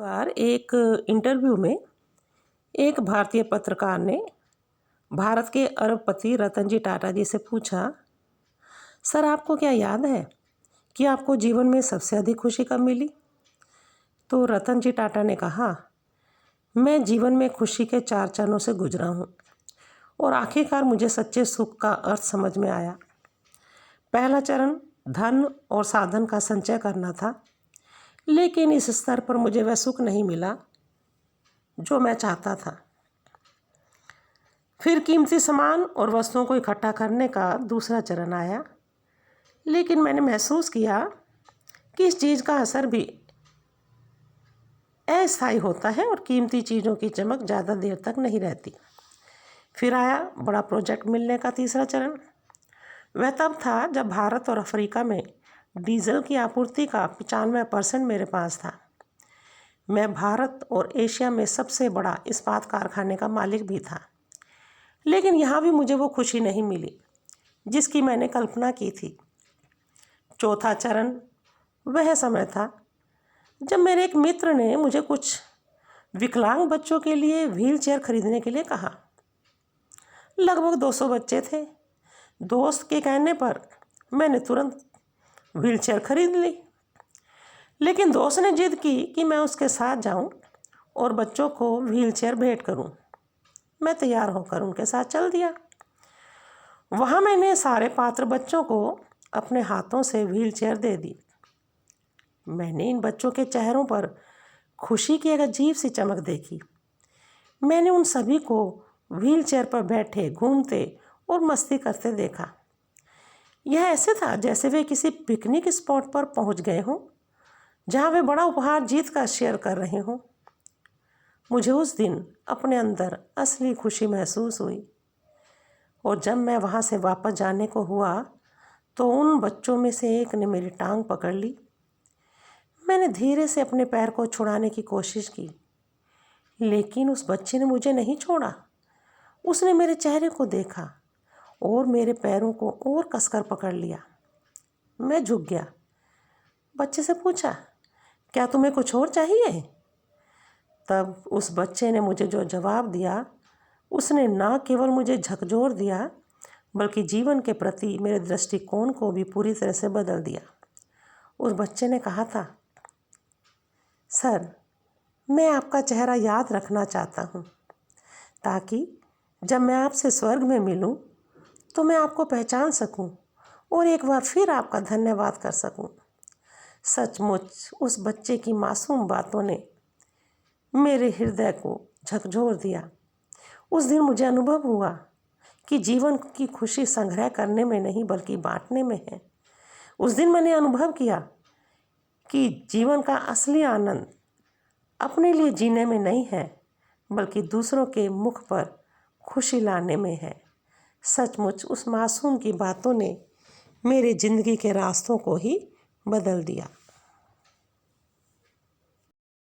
बार एक इंटरव्यू में एक भारतीय पत्रकार ने भारत के अरबपति रतन जी टाटा जी से पूछा, सर आपको क्या याद है कि आपको जीवन में सबसे अधिक खुशी कब मिली? तो रतन जी टाटा ने कहा, मैं जीवन में खुशी के 4 चरणों से गुजरा हूँ और आखिरकार मुझे सच्चे सुख का अर्थ समझ में आया। पहला चरण धन और साधन का संचय करना था, लेकिन इस स्तर पर मुझे वह सुख नहीं मिला जो मैं चाहता था। फिर कीमती सामान और वस्तुओं को इकट्ठा करने का दूसरा चरण आया, लेकिन मैंने महसूस किया कि इस चीज़ का असर भी अस्थायी होता है और कीमती चीज़ों की चमक ज़्यादा देर तक नहीं रहती। फिर आया बड़ा प्रोजेक्ट मिलने का तीसरा चरण। वह तब था जब भारत और अफ्रीका में डीजल की आपूर्ति का 95% मेरे पास था। मैं भारत और एशिया में सबसे बड़ा इस्पात कारखाने का मालिक भी था, लेकिन यहाँ भी मुझे वो खुशी नहीं मिली जिसकी मैंने कल्पना की थी। चौथा चरण वह समय था जब मेरे एक मित्र ने मुझे कुछ विकलांग बच्चों के लिए व्हील चेयर खरीदने के लिए कहा। लगभग 200 बच्चे थे। दोस्त के कहने पर मैंने तुरंत व्हील चेयर खरीद ली, लेकिन दोस्त ने जिद की कि मैं उसके साथ जाऊं और बच्चों को व्हील चेयर भेंट करूं। मैं तैयार होकर उनके साथ चल दिया। वहाँ मैंने सारे पात्र बच्चों को अपने हाथों से व्हील चेयर दे दी। मैंने इन बच्चों के चेहरों पर खुशी की एक अजीब सी चमक देखी। मैंने उन सभी को व्हील चेयर पर बैठे, घूमते और मस्ती करते देखा। यह ऐसे था जैसे वे किसी पिकनिक स्पॉट पर पहुंच गए हों, जहां वे बड़ा उपहार जीत कर शेयर कर रहे हों। मुझे उस दिन अपने अंदर असली खुशी महसूस हुई, और जब मैं वहां से वापस जाने को हुआ तो उन बच्चों में से एक ने मेरी टांग पकड़ ली। मैंने धीरे से अपने पैर को छुड़ाने की कोशिश की, लेकिन उस बच्चे ने मुझे नहीं छोड़ा। उसने मेरे चेहरे को देखा और मेरे पैरों को और कसकर पकड़ लिया। मैं झुक गया। बच्चे से पूछा, क्या तुम्हें कुछ और चाहिए? तब उस बच्चे ने मुझे जो जवाब दिया, उसने ना केवल मुझे झकझोर दिया, बल्कि जीवन के प्रति मेरे दृष्टिकोण को भी पूरी तरह से बदल दिया। उस बच्चे ने कहा था, सर, मैं आपका चेहरा याद रखना चाहता हूँ, ताकि जब मैं आपसे स्वर्ग में मिलूँ तो मैं आपको पहचान सकूँ और एक बार फिर आपका धन्यवाद कर सकूँ। सचमुच उस बच्चे की मासूम बातों ने मेरे हृदय को झकझोर दिया। उस दिन मुझे अनुभव हुआ कि जीवन की खुशी संग्रह करने में नहीं बल्कि बांटने में है। उस दिन मैंने अनुभव किया कि जीवन का असली आनंद अपने लिए जीने में नहीं है, बल्कि दूसरों के मुख पर खुशी लाने में है। सचमुच उस मासूम की बातों ने मेरे ज़िंदगी के रास्तों को ही बदल दिया।